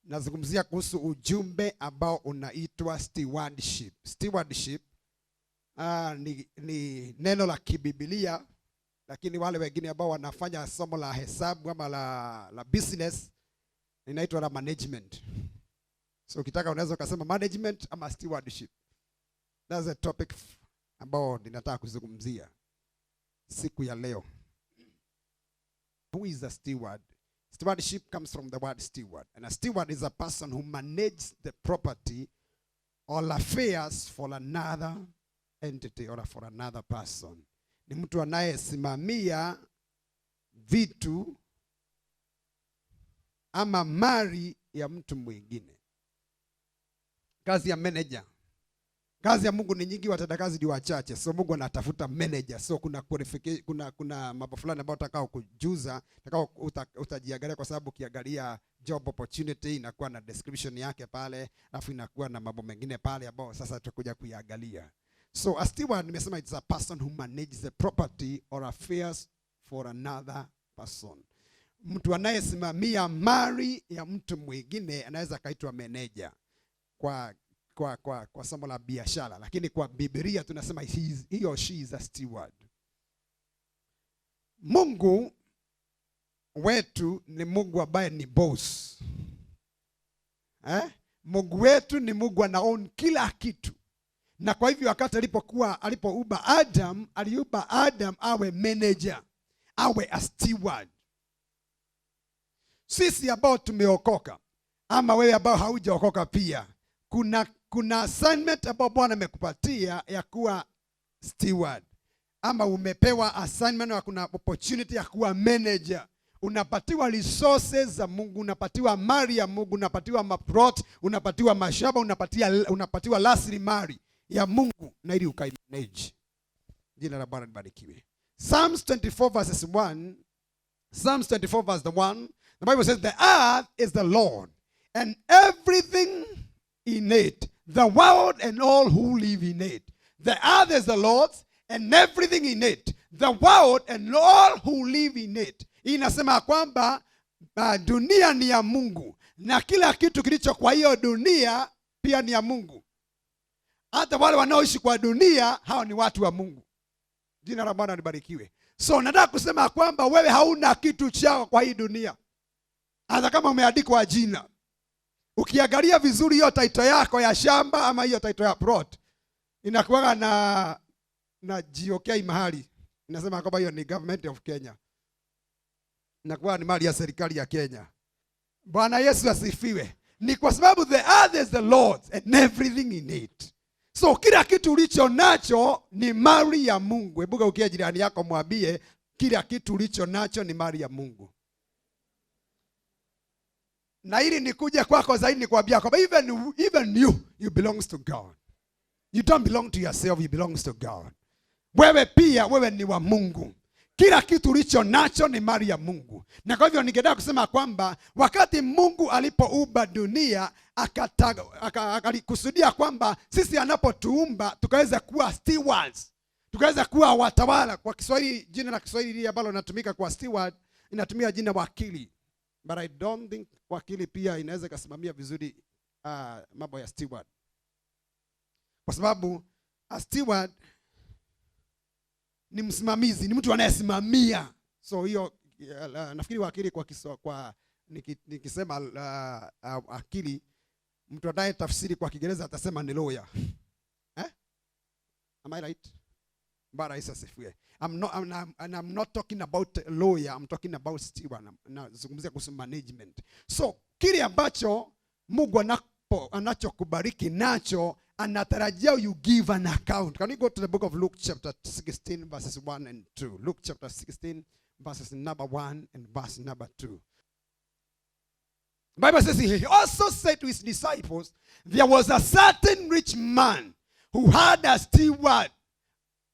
Nazungumzia kuhusu ujumbe ambao unaitwa stewardship. Stewardship ni neno la kibibilia, lakini wale wengine ambao wanafanya somo la hesabu ama la business inaitwa la management. So ukitaka unaweza kusema management ama stewardship. That's a topic ambao ninataka kuzungumzia siku ya leo. Who is a steward? Stewardship comes from the word steward. And a steward is a person who manages the property or affairs for another entity or for another person. Ni mtu anayesimamia vitu ama mali ya mtu mwingine. Kazi ya manager. Kazi ya Mungu ni nyingi, watendakazi ni wachache. So Mungu anatafuta manager. So kuna mambo fulani ambayo utakao kujuza, utajiangalia, kwa sababu ukiangalia job opportunity inakuwa na description yake pale, alafu inakuwa na mambo mengine pale ambao sasa tutakuja kuiangalia. So a steward, nimesema, it's a person who manages the property or affairs for another person. Mtu anayesimamia mali ya mtu mwingine anaweza kaitwa manager kwa somo la biashara, lakini kwa Biblia tunasema he or she is a steward. Mungu wetu ni Mungu ambaye ni boss. Mungu wetu ni Mungu anaown kila kitu. Na kwa hivyo wakati alipouba Adam, aliumba Adam awe manager, awe a steward. Sisi ambao tumeokoka, ama wewe ambao haujaokoka pia, kuna assignment ambao Bwana amekupatia ya kuwa steward. Ama umepewa assignment na kuna opportunity ya kuwa manager. Unapatiwa resources za Mungu, unapatiwa mali ya Mungu, unapatiwa maplot, unapatiwa mashamba, unapatiwa rasilimali ya Mungu na ili ukaimanage. Jina la Bwana libarikiwe. Psalms 24 verses 1. Psalms 24 verse 1. The Bible says the earth is the Lord and everything in it, the world and all who live in it. The earth is the Lord's and everything in it, the world and all who live in it. Inasema kwamba dunia ni ya Mungu na kila kitu kilicho kwa hiyo dunia pia ni ya Mungu. Hata wale wanaoishi kwa dunia, hao ni watu wa Mungu. Jina la Bwana libarikiwe. So nataka kusema kwamba wewe hauna kitu chako kwa hii dunia, hata kama umeandikwa jina. Ukiangalia vizuri hiyo title yako ya shamba ama hiyo title ya plot, inakuwa na jiokea mahali. Inasema kwamba hiyo ni government of Kenya. Inakuwa ni mali ya serikali ya Kenya. Bwana Yesu asifiwe. Ni kwa sababu the earth is the Lord's and everything in it. So kila kitu ulicho nacho ni mali ya Mungu. Hebu ukia jirani yako mwambie kila kitu ulicho nacho ni mali ya Mungu. Na ili nikuja kwako zaidi nikwambia kwamba even you belongs to God. You don't belong to yourself, you belongs to God. Wewe pia, wewe ni wa Mungu. Kila kitu ulicho nacho ni mali ya Mungu. Na kwa hivyo ningetaka kusema kwamba wakati Mungu alipoumba dunia, akalikusudia kwamba sisi anapotuumba tukaweza kuwa stewards. Tukaweza kuwa watawala. Kwa Kiswahili, jina la Kiswahili ambalo linatumika kwa steward inatumia jina wakili. But I don't think wakili pia inaweza kusimamia vizuri mambo ya steward. Kwa sababu a steward ni msimamizi, ni mtu anayesimamia. So hiyo nafikiri wakili kwa nikisema akili, mtu anaye tafsiri kwa Kiingereza atasema ni lawyer. Am I right? Bara isa sifuye. I'm not talking about lawyer, I'm talking about steward. Nazungumzia kuhusu management. So kile ambacho Mungu anachokubariki nacho, anatarajia you give an account. Can you go to the book of Luke chapter 16 verses 1 and 2? Luke chapter 16 verses number 1 and verse number 2. The Bible says he also said to his disciples, there was a certain rich man who had a steward.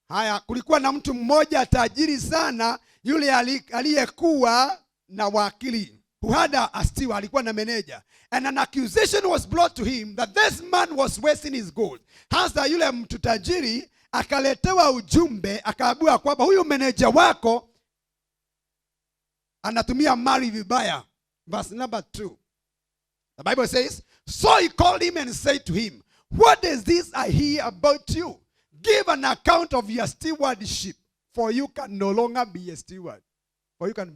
Haya, kulikuwa na mtu mmoja tajiri sana, yule aliyekuwa na wakili. Who had a steward, alikuwa na manager. And an accusation was brought to him that this man was wasting his gold. Hasa yule mtu tajiri akaletewa ujumbe, akaambiwa kwamba huyu manager wako anatumia mali vibaya. Verse number 2. The Bible says, so he called him and said to him, what is this I hear about you? Give an account of your stewardship, for you can no longer be a steward. For you can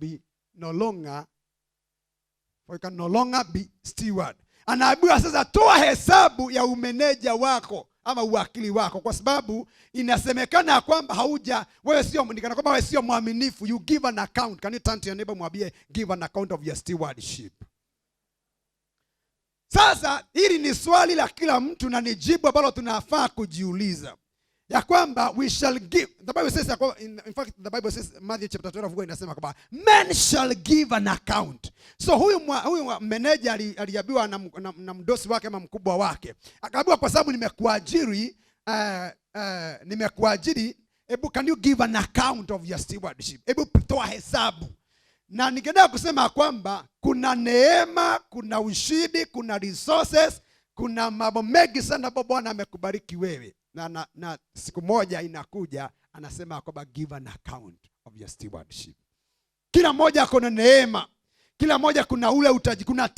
no longer be steward. Anaambiwa sasa toa hesabu ya umeneja wako ama uwakili wako, kwa sababu inasemekana kwamba wewe sio mwaminifu. You give an account. Can you turn to your neighbor mwambie give an account of your stewardship? Sasa hili ni swali la kila mtu na ni jibu ambalo tunafaa kujiuliza. Ya kwamba we shall give. The Bible says, in fact the Bible says, Matthew chapter 12 inasema kwamba men shall give an account. So huyu manager aliambiwa na mdosi wake ama mkubwa wake, akaambiwa kwa sababu nimekuajiri, hebu can you give an account of your stewardship? Hebu toa hesabu. Na ningetaka kusema kwamba kuna neema, kuna ushindi, kuna resources, kuna mambo mengi sana ambapo Bwana amekubariki wewe. Na siku moja inakuja anasema kwamba give an account of your stewardship. Kila mmoja kuna neema, kila mmoja kuna ule utaji, kuna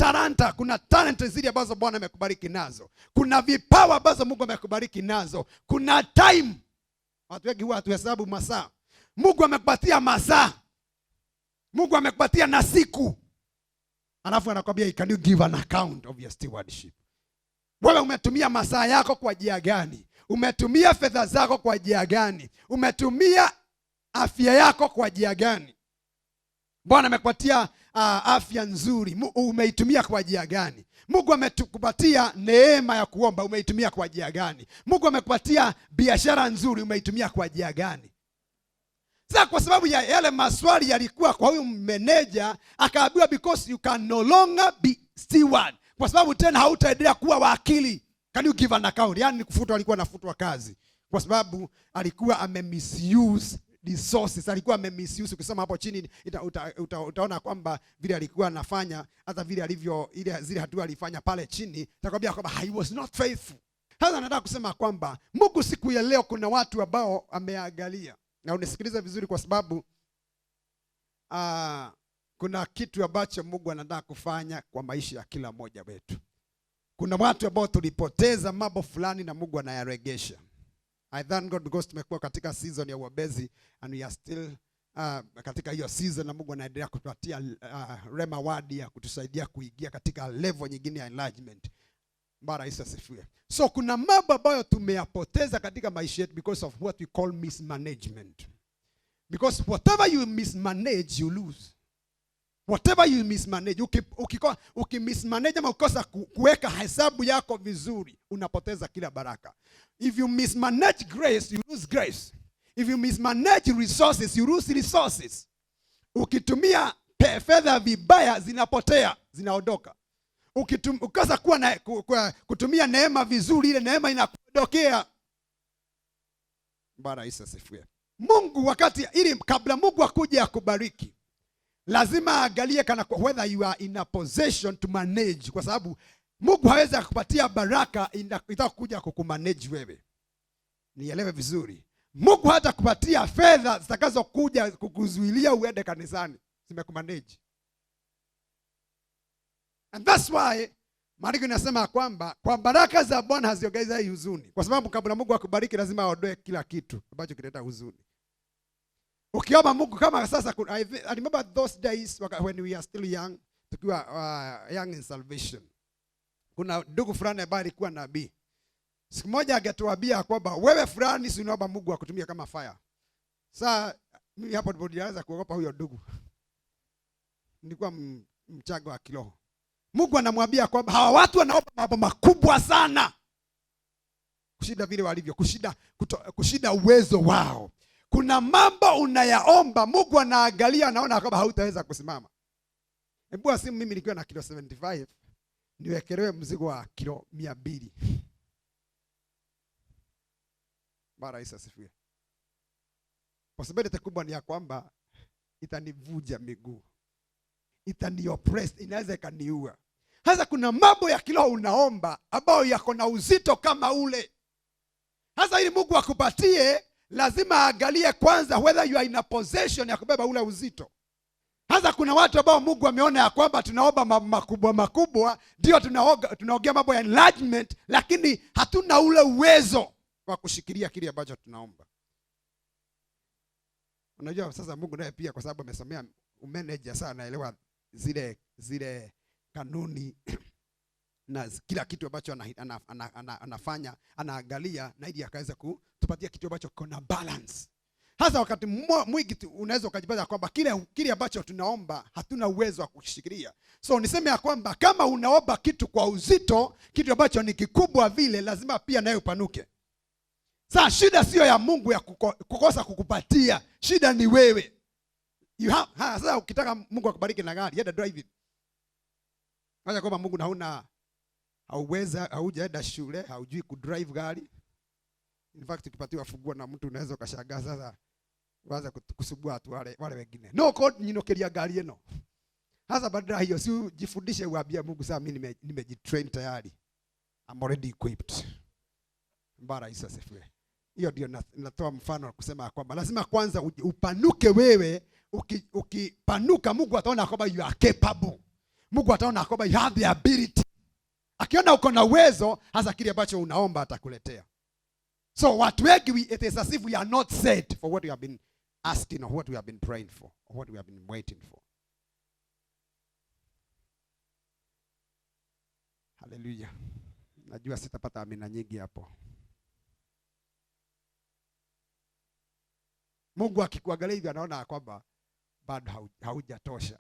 talent zile ambazo Bwana amekubariki nazo. Kuna vipawa ambazo Mungu amekubariki nazo. Kuna time. Watu wengi huwa hatuhesabu masaa. Mungu amekupatia masaa. Mungu amekupatia na siku. Alafu anakuambia can you give an account of your stewardship? Wewe umetumia masaa yako kwa njia gani? Umetumia fedha zako kwa njia gani? Umetumia afya yako kwa njia gani? Bwana amekupatia afya nzuri, umeitumia kwa njia gani? Mungu amekupatia neema ya kuomba, umeitumia kwa njia gani? Mungu amekupatia biashara nzuri, umeitumia kwa njia gani? Sasa kwa sababu ya yale maswali yalikuwa kwa huyu manager, akaambiwa because you can no longer be steward. Kwa sababu tena hautaendelea kuwa wakili. Can you give an account? Yaani kufutwa, alikuwa anafutwa kazi kwa sababu alikuwa misuse resources. Alikuwa misuse. Ukisoma hapo chini utaona kwamba vile alikuwa anafanya, hata vile zile hatua alifanya pale chini, itakwambia kwamba he was not faithful. Sasa nataka kusema kwamba Mungu siku ya leo kuna watu ambao ameangalia. Na unisikilize vizuri kwa sababu kuna kitu ambacho Mungu anataka kufanya kwa maisha ya kila mmoja wetu. Kuna watu ambao tulipoteza mambo fulani na Mungu anayaregesha. I thank God because tumekuwa katika season ya uombezi and we are still katika hiyo season, na Mungu anaendelea kutupatia rema word ya kutusaidia kuingia katika level nyingine ya enlargement. Bwana Yesu asifiwe. So kuna mambo ambayo tumeyapoteza katika maisha yetu because of what we call mismanagement. Because whatever you mismanage, you lose. Whatever you mismanage, ukimismanage ama ukosa kuweka hesabu yako vizuri, unapoteza kila baraka. If you mismanage grace, you lose grace. If you mismanage resources, you lose resources. Ukitumia fedha vibaya, zinapotea, zinaondoka. Ukikosa kutumia neema vizuri, ile neema inakuondokea. Bwana Yesu asifiwe. Mungu kabla Mungu akuje akubariki, lazima aangalie whether you are in a position to manage, kwa sababu Mungu hawezi kukupatia baraka itakuja kukumanage wewe. Nielewe vizuri. Mungu hata kupatia fedha zitakazokuja kukuzuilia uende kanisani, zimekumanage. And that's why Maandiko inasema kwamba kwa baraka za Bwana haziongezei huzuni. Kwa sababu kabla Mungu akubariki lazima aondoe kila kitu ambacho kileta huzuni. Ukiomba Mungu kama sasa, I remember those days when we are still young, tukiwa young in salvation. Kuna ndugu fulani ambaye alikuwa nabii. Siku moja agetuambia kwamba wewe fulani si unaomba Mungu akutumie kama fire. Sasa mimi hapo ndipo nilianza kuogopa huyo ndugu. Nilikuwa mchaga wa kiroho. Mungu anamwambia kwamba hawa watu wanaomba mambo makubwa sana kushida vile walivyo, kushida uwezo wao. Kuna mambo unayaomba Mungu anaangalia, anaona kwamba hautaweza kusimama. Hebu asimu mimi nikiwa na kilo 75 niwekelewe mzigo wa kilo 200. Bwana Yesu asifiwe. Possibility kubwa ni ya kwamba itanivuja miguu, itanioppress, inaweza ikaniua. Sasa kuna mambo ya kiroho unaomba ambayo yako na uzito kama ule. Sasa ili Mungu akupatie, lazima aangalie kwanza whether you are in a possession ya kubeba ule uzito. Hasa kuna watu ambao Mungu ameona ya kwamba tunaomba makubwa makubwa, ndio tunaongea mambo ya enlargement, lakini hatuna ule uwezo wa kushikilia kile ambacho tunaomba. Unajua sasa Mungu naye pia kwa sababu amesomea manager sana, anaelewa zile kanuni na kila kitu ambacho anafanya, anaangalia na ili akaweza kutupatia kitu ambacho kuna balance. Hasa wakati mwingi unaweza ukajipata kwamba kile ambacho tunaomba hatuna uwezo wa kushikilia. So niseme ya kwamba kama unaomba kitu kwa uzito, kitu ambacho ni kikubwa vile, lazima pia naye upanuke. Sasa shida sio ya Mungu ya kukosa kukupatia, shida ni wewe. Sasa ukitaka Mungu akubariki na gari, yenda drive it. Wacha kwamba Mungu haujaenda shule, haujui kudrive gari. In fact ukipatiwa funguo na mtu unaweza ukashangaa sasa waanza kusubua watu wale wengine. No code nyinokeria gari eno. Hasa badala hiyo si jifundishe uambie Mungu sasa mimi nimejitrain tayari. I'm already equipped. Mbara Isa sifiwe. Hiyo ndio natoa mfano kusema kwamba lazima kwanza upanuke wewe. Ukipanuka Mungu ataona kwamba you are capable. Mungu ataona kwamba you have the ability. Akiona uko na uwezo, hasa kile ambacho unaomba atakuletea. So watu wengi, it is as if we are not set for what we have been asking or what we have been praying for or what we have been waiting for. Hallelujah. Najua sitapata amina nyingi hapo. Mungu akikuangalia hivi anaona kwamba bado haujatosha.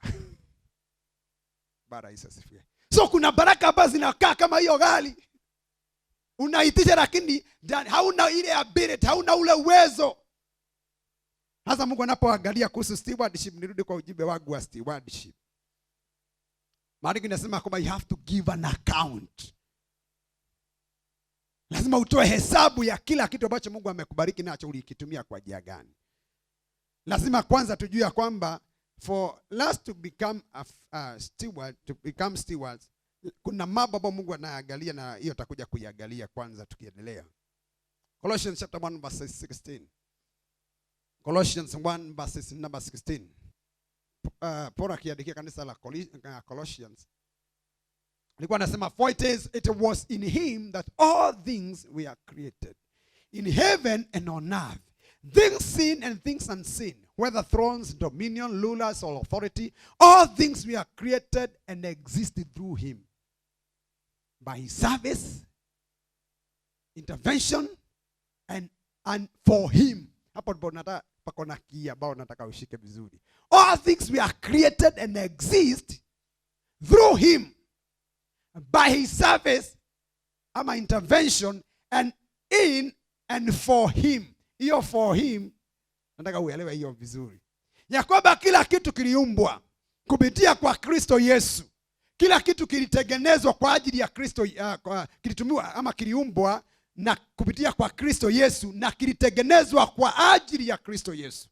Bara Isa sifiwe. So kuna baraka ambazo zinakaa kama hiyo gari. Unaitisha lakini hauna ile ability, hauna ule uwezo. Hasa Mungu anapoangalia kuhusu stewardship, nirudi kwa ujumbe wangu wa stewardship. Maandiko inasema kwamba you have to give an account. Lazima utoe hesabu ya kila kitu ambacho Mungu amekubariki nacho ulikitumia kwa njia gani. Lazima kwanza tujue kwamba for us to become a steward, to become stewards, kuna mambo ambayo Mungu anaangalia na hiyo takuja kuiangalia kwanza tukiendelea. Colossians chapter 1 verse 16. Colossians 1 verse number 16. Paul akiandikia kanisa la Colossians alikuwa anasema for it was in him that all things were created, in heaven and on earth, things seen and things unseen, whether thrones, dominion, rulers or authority, all things were created and existed through him. By his service, intervention, and for him. Hapo ndipo nataka pakona kia bao nataka ushike vizuri. All things were created and exist through him. By his service, ama intervention, and in and for him. Hiyo for him, nataka uelewe hiyo vizuri. Ya kwamba kila kitu kiliumbwa kupitia kwa Kristo Yesu. Kila kitu kilitengenezwa kwa ajili ya Kristo, kilitumiwa ama kiliumbwa na kupitia kwa Kristo Yesu na kilitengenezwa kwa ajili ya Kristo Yesu.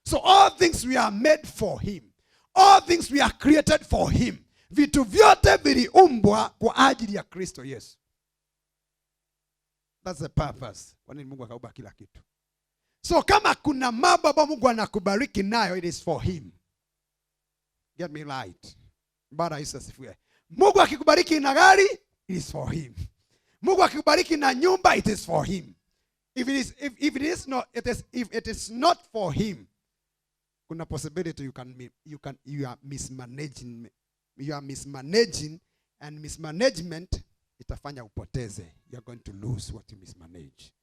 So all things we are made for him. All things we are created for him. Vitu vyote viliumbwa kwa ajili ya Kristo Yesu. That's the purpose. Kwa nini Mungu akaumba kila kitu? So kama kuna mambo ambayo Mungu anakubariki nayo, it is for him. Get me right. Bara Isa sifiwe. Mungu akikubariki na gari, it is for him. Mungu akikubariki na nyumba, it is for him. If it is not for him, kuna possibility you are mismanaging. You are mismanaging, and mismanagement itafanya upoteze. You are going to lose what you mismanage.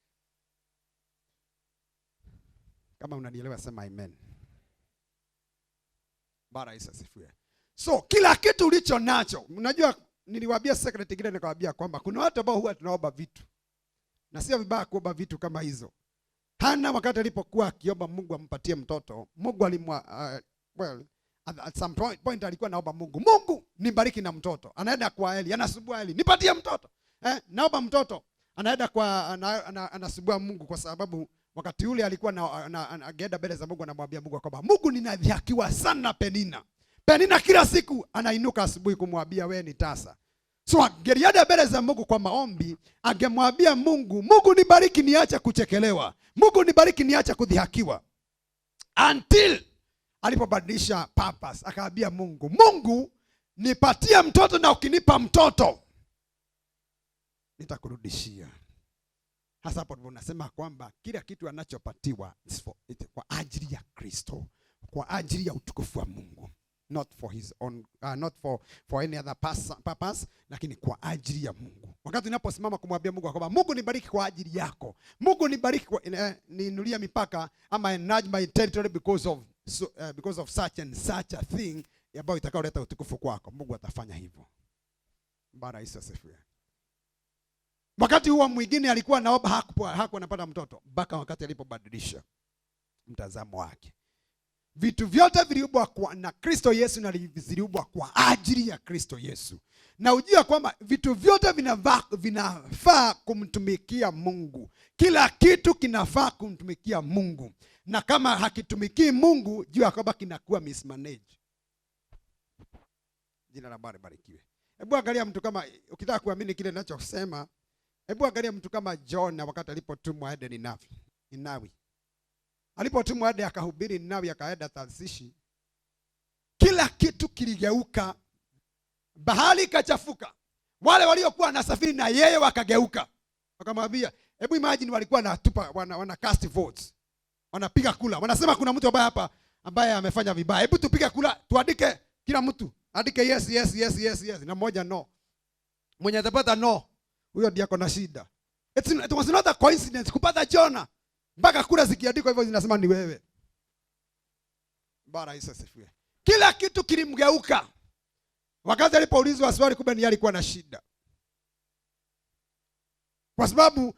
Kama unanielewa sema amen. Bara Isa sifiwe. So kila kitu ulicho nacho, unajua niliwaambia secret ingine nikawaambia kwamba kuna watu ambao huwa tunaomba vitu. Na sio vibaya kuomba vitu kama hizo. Hana wakati alipokuwa akiomba Mungu ampatie mtoto, Mungu at some point alikuwa naomba Mungu nibariki na mtoto. Anaenda kwa Eli, anasubua Eli, nipatie mtoto. Naomba mtoto. Anaenda kwa anasubua Mungu kwa sababu wakati ule alikuwa anaenda mbele za Mungu anamwambia Mungu kwamba Mungu ninadhihakiwa sana Penina. Penina kila siku anainuka asubuhi kumwambia wewe ni tasa. So angelienda mbele za Mungu kwa maombi, angemwambia Mungu nibariki niache kuchekelewa. Mungu nibariki niache kudhihakiwa. Until alipobadilisha purpose, akaambia Mungu, Mungu, nipatie mtoto, na ukinipa mtoto nitakurudishia. Hasa hapo tunasema kwamba kila kitu anachopatiwa kwa ajili ya Kristo, kwa ajili ya utukufu wa Mungu, not for his own, not for any other purpose, lakini kwa ajili ya Mungu. Wakati unaposimama kumwambia Mungu kwamba Mungu, nibariki kwa ajili yako, Mungu nibariki, niinulia mipaka, ama enlarge my territory because of such and such a thing, ambayo itakaoleta utukufu kwako, Mungu atafanya hivyo. Bwana Yesu asifiwe. Wakati huo mwingine alikuwa naomba, hakuwa anapata mtoto, mpaka wakati alipobadilisha mtazamo wake. Vitu vyote viliumbwa na Kristo Yesu, na viliumbwa kwa ajili ya Kristo Yesu. Na ujue kwamba vitu vyote vinafaa kumtumikia Mungu. Kila kitu kinafaa kumtumikia Mungu. Na kama hakitumikii Mungu, jua kwamba kinakuwa mismanaged. Jina la Bwana libarikiwe. Hebu angalia mtu kama, ukitaka kuamini kile ninachosema, hebu angalia mtu kama John wakati alipotumwa aende Ninawi. Alipotumwa aende akahubiri Ninawi, akaenda Tarsishi, kila kitu kiligeuka, bahari ikachafuka. Wale waliokuwa wanasafiri na yeye wakageuka. Wakamwambia, hebu imagine, walikuwa wanatupa, wana cast votes. Wanapiga kula. Wanasema kuna mtu hapa ambaye amefanya vibaya. Hebu tupige kula, tuandike, kila mtu andike yes yes yes yes yes, na moja no. Mwenye atapata no, huyo ndiye akona shida. It was not a coincidence kupata Jonah. Mpaka kura zikiandikwa hivyo zinasema ni wewe. Bwana Yesu asifiwe. Kila kitu kilimgeuka. Wakati alipoulizwa swali, kumbe ni alikuwa na shida. Kwa sababu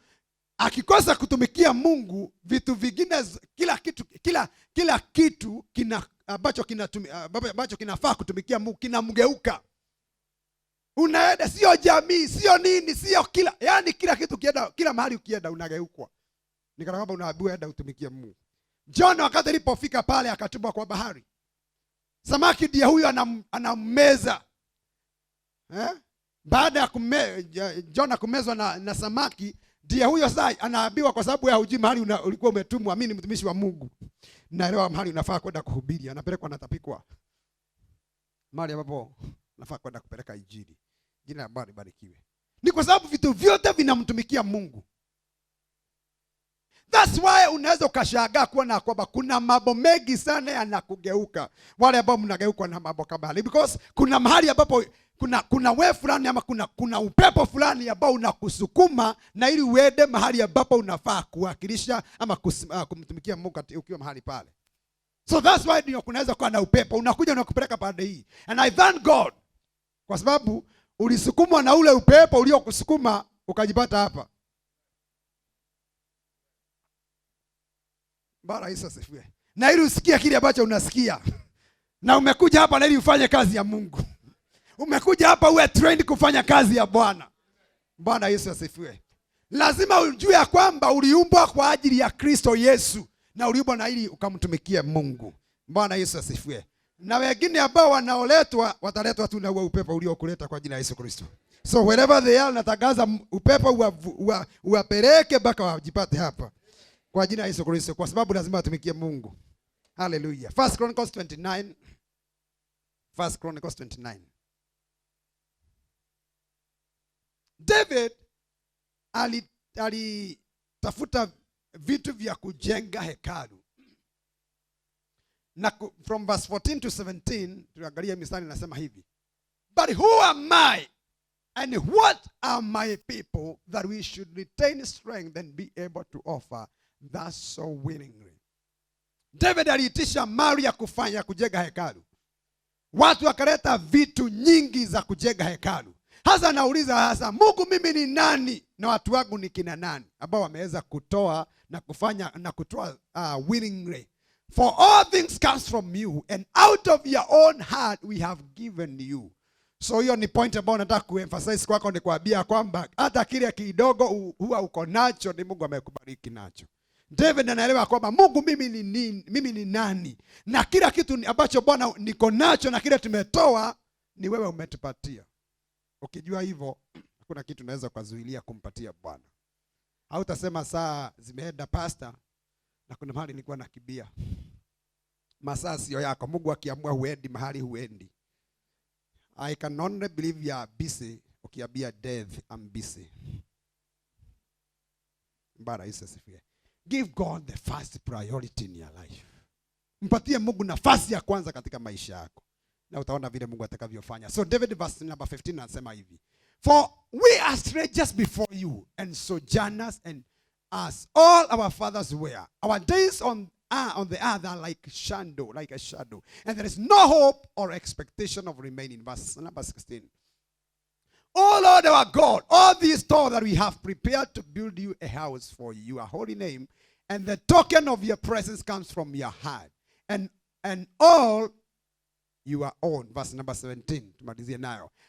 akikosa kutumikia Mungu, vitu vingine, kila kitu ambacho kinafaa kutumikia Mungu kinamgeuka. Unaenda, sio jamii, sio nini, sio yani kila kitu kienda, kila mahali ukienda unageukwa. Ni kana kwamba unaambiwa enda utumikie Mungu. John wakati alipofika pale akatupwa kwa bahari. Samaki ndiye huyo anammeza. Baada ya John kumezwa na samaki, ndiye huyo sasa anaambiwa, kwa sababu ya hujui mahali ulikuwa umetumwa, mimi ni mtumishi wa Mungu, naelewa mahali unafaa kwenda kuhubiri, anapelekwa anatapikwa mahali ambapo nafaa kwenda kupeleka injili. Jina la Bwana libarikiwe. Ni kwa sababu vitu vyote vinamtumikia Mungu. That's why unaweza ukashangaa kuona kwamba kuna mambo mengi sana yanakugeuka. Wale ambao mnageukwa na mambo kama hali, because kuna mahali ambapo kuna wewe fulani, ama kuna upepo fulani ambao unakusukuma na ili uende mahali ambapo unafaa kuwakilisha ama kumtumikia Mungu ukiwa mahali pale. So that's why ndio kunaweza kuwa na upepo unakuja na kupeleka pande hii. And I thank God kwa sababu ulisukumwa na ule upepo uliokusukuma ukajipata hapa. Bwana Yesu asifiwe. Na ili usikie kile ambacho unasikia. Na umekuja hapa na ili ufanye kazi ya Mungu. Umekuja hapa uwe trained kufanya kazi ya Bwana. Bwana Yesu asifiwe. Lazima ujue ya kwamba uliumbwa kwa ajili ya Kristo Yesu, na uliumbwa na ili ukamtumikie Mungu. Bwana Yesu asifiwe. Na wengine ambao wanaoletwa wataletwa tu na upepo uliokuleta kwa jina la Yesu Kristo. So wherever they are, natangaza upepo uwapeleke mpaka wajipate hapa kwa jina la Yesu Kristo, kwa sababu lazima watumikie Mungu. Hallelujah. 1 Chronicles 29. 1 Chronicles 29. David alitafuta vitu vya kujenga hekalu. Na from verse 14 to 17 tuangalia mistari inasema hivi. But who am I and what are my people that we should retain strength and be able to offer thus so willingly? David aliitisha mali ya kufanya kujenga hekalu. Watu wakaleta vitu nyingi za kujenga hekalu. Hasa nauliza hasa, Mungu, mimi ni nani na watu wangu ni kina nani ambao wameweza kutoa na kufanya na kutoa willingly? For all things comes from you, and out of your own heart we have given you. So hiyo ni point ambayo nataka kuemphasize kwako, ni kuambia kwamba hata kile kidogo huwa uko nacho ni Mungu amekubariki nacho. David anaelewa kwamba Mungu, mimi ni nani, na kila kitu ambacho Bwana niko nacho na kile tumetoa ni wewe umetupatia. Ukijua hivyo, hakuna kitu unaweza kuzuilia kumpatia Bwana. Hautasema saa zimeenda pastor na kuna mahali nilikuwa nakibia. Masaa sio yako. Mungu akiamua huendi mahali huendi. I can only believe you are busy. Ukiambia death, I'm busy. Bwana Yesu asifiwe. Give God the first priority in your life. Mpatie Mungu nafasi ya kwanza katika maisha yako. Na utaona vile Mungu atakavyofanya. So David verse number 15 anasema hivi. For we are strangers before you and sojourners, and as all our fathers were. Our days on the earth are like a shadow. And there is no hope or expectation of remaining. Verse number 16. Oh Lord our God, all these stores that we have prepared to build you a house for your holy name, and the token of your presence comes from your heart. And all you are own. Verse number 17.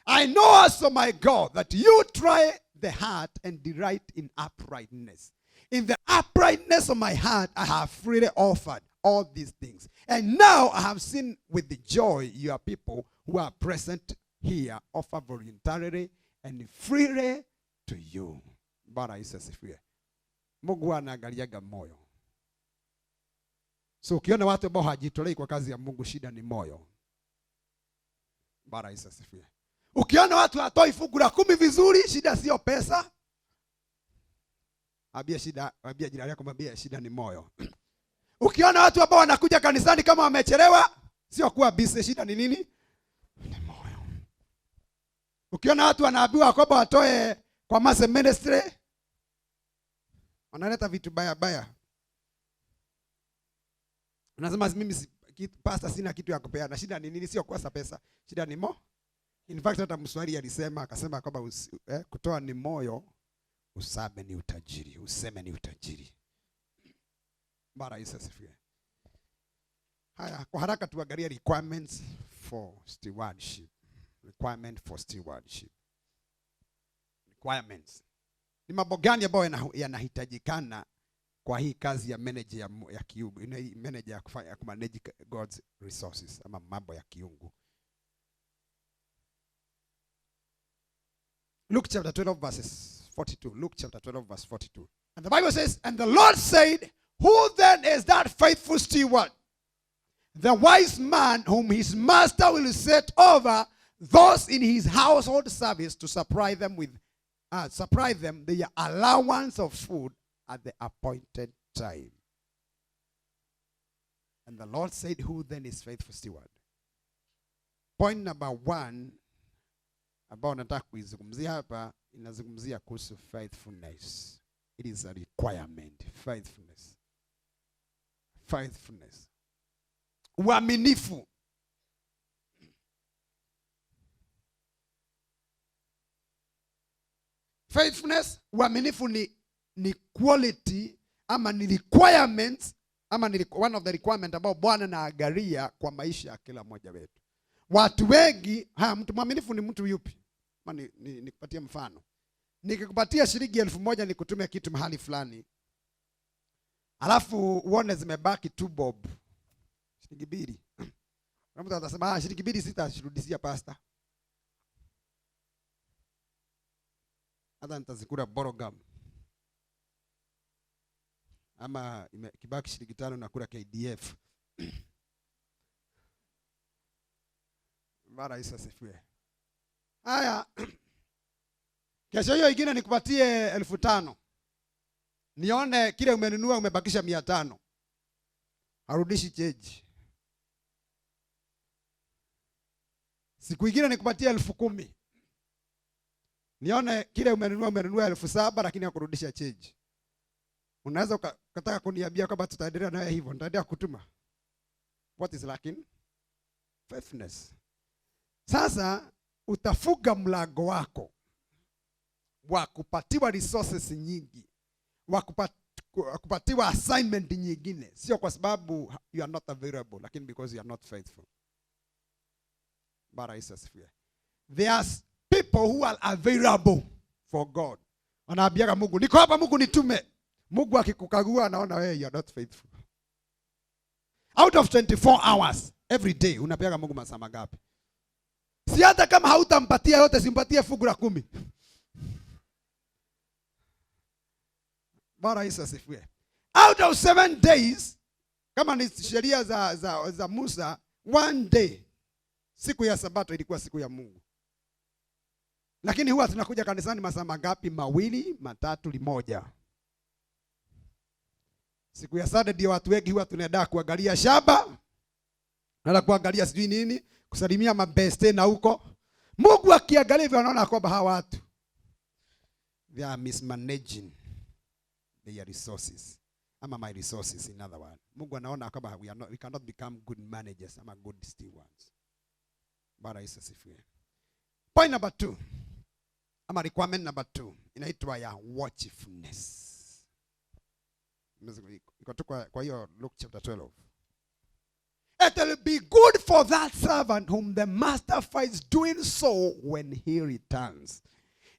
I know also, my God, that you try the heart and delight in uprightness. In the uprightness of my heart, I have freely offered all these things. And now I have seen with the joy your people who are present here offer voluntarily and freely to you. Bwana Yesu asifiwe. Mungu anaangaliaga moyo. So ukiona watu ambao hajitolei kwa kazi ya Mungu, shida ni moyo. Bwana Yesu asifiwe. Ukiona watu hatoi fungu la 10 vizuri, shida sio pesa. Abia jirani yako, mwambie shida ni moyo. Ukiona watu ambao wanakuja kanisani kama wamechelewa, sio kuwa busy, shida ni nini? Ni moyo. Ukiona watu wanaambiwa kwamba watoe kwa mass ministry, wanaleta vitu baya. Unasema mimi pastor sina kitu ya kupeana. Shida ni nini? Sio kosa pesa. Shida ni moyo. In fact hata Mswahili akasema kwamba kutoa ni moyo, usame ni utajiri, useme ni utajiri. Bwana Yesu asifiwe. Haya, kwa haraka tuangalie requirements for stewardship. Requirements. Ni mambo gani ambayo yanahitajikana kwa hii kazi ya manager ya kiungu, manager ya kufanya manage God's resources ama mambo ya kiungu. Luke chapter 12 verses 42. Luke chapter 12 verse 42. And the Bible says, and the Lord said, who then is that faithful steward? The wise man whom his master will set over those in his household service to supply them the allowance of food at the appointed time. And the Lord said, who then is faithful steward? Point number 1 ambao nataka kuizungumzia hapa, inazungumzia kuhusu faithfulness. It is a requirement. Faithfulness. Uaminifu. Faithfulness, uaminifu ni quality ama ni requirements ama ni one of the requirement ambao Bwana anaangalia kwa maisha ya kila mmoja wetu. Watu wengi, mtu mwaminifu ni mtu yupi? Nikupatie mfano. Nikikupatia shilingi 1000 nikutume kitu mahali fulani, alafu uone zimebaki 2 bob, shilingi 2. Na mtu atasema shilingi 2 sitarudishia pasta, hata nitazikula borogam. Ama kibaki shilingi 5 nakula KDF. Bwana Yesu asifiwe. Haya. Kesho hiyo ingine nikupatie 1500. Nione kile umenunua umebakisha 500. Harudishi change. Siku ingine nikupatie 10,000. Nione kile umenunua 7,000 lakini hakurudisha change. Unaweza ukataka kuniambia kwamba tutaendelea naye hivyo, nitaendelea kutuma. What is lacking? Faithfulness. Sasa utafuga mlango wako wa kupatiwa resources nyingi, wa kupatiwa assignment nyingine, sio kwa sababu you are not available, lakini because you are not faithful. Bwana Yesu asifiwe. There's people who are available for God. Wanaambia Mungu, niko hapa Mungu nitume. Mungu akikukagua anaona wewe you are not faithful. Out of 24 hours every day unapeaga Mungu masaa mangapi? Si hata kama hautampatia yote, simpatie fungu la 10. Bwana Yesu asifiwe. Out of 7 days Kama ni sheria za Musa, one day, siku ya Sabato ilikuwa siku ya Mungu. Lakini huwa tunakuja kanisani masaa mangapi? 2, 3, 1. Siku ya Saturday ndio watu wengi huwa tunaenda kuangalia shamba, na kuangalia sijui nini, kusalimia mabeste na huko. Mungu akiangalia hivyo anaona kwamba hawa watu they are mismanaging their resources. Ama my resources in other words. Mungu anaona kwamba we cannot become good managers ama good stewards. Bwana Yesu asifiwe. Point number 2. Ama requirement number 2 inaitwa ya watchfulness. Iko tu kwa hiyo Luke chapter 12. It will be good for that servant whom the master finds doing so when he returns.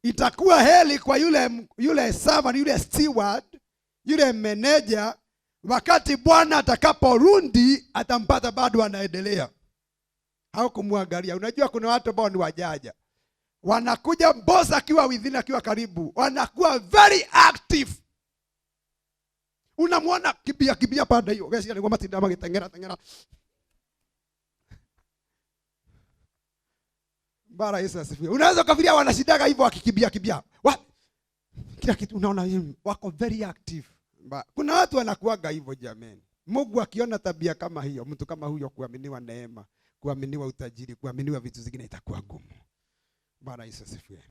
Itakuwa heri kwa yule servant, yule steward, yule manager, wakati bwana atakaporudi atampata bado anaendelea. Hao kumwangalia. Unajua kuna watu ambao ni wajaja. Wanakuja boss akiwa within, akiwa karibu, wanakuwa very active. Unamwona kibia pande hiyo. Gesi ni ngoma tindama kitengera. Bara Yesu asifiwe. Unaweza kufikiria wanashidaga hivyo wakikibia. Kila kitu unaona wako very active. Kuna watu wanakuaga hivyo jameni. Mungu akiona tabia kama hiyo, mtu kama huyo, kuaminiwa neema, kuaminiwa utajiri, kuaminiwa vitu zingine itakuwa ngumu. Bwana Yesu asifiwe.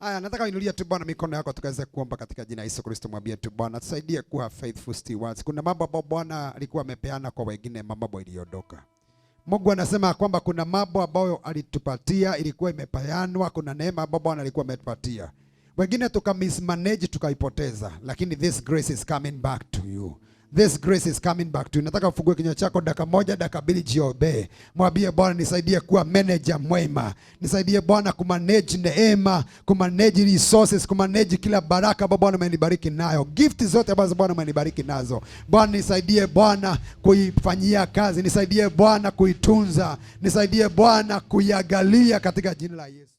Haya, nataka uinulie tu Bwana mikono yako tukaweze kuomba katika jina la Yesu Kristo. Mwambie tu Bwana tusaidie kuwa faithful stewards. Kuna mambo ambayo Bwana alikuwa amepeana kwa wengine, mambo iliondoka. Mungu anasema kwamba kuna mambo ambayo alitupatia ilikuwa imepeanwa, kuna neema ambayo Bwana alikuwa ametupatia. Wengine tukamismanage tukaipoteza, lakini this grace is coming back to you. This grace is coming back to you. Nataka ufungue kinywa chako dakika 1, dakika 2, jiombe. Mwambie Bwana nisaidie kuwa manager mwema. Nisaidie Bwana kumanage neema, kumanage resources, kumanage kila baraka ambayo Bwana amenibariki nayo. Gift zote ambazo Bwana amenibariki nazo. Bwana nisaidie Bwana kuifanyia kazi. Nisaidie Bwana kuitunza. Nisaidie Bwana kuiangalia katika jina la Yesu.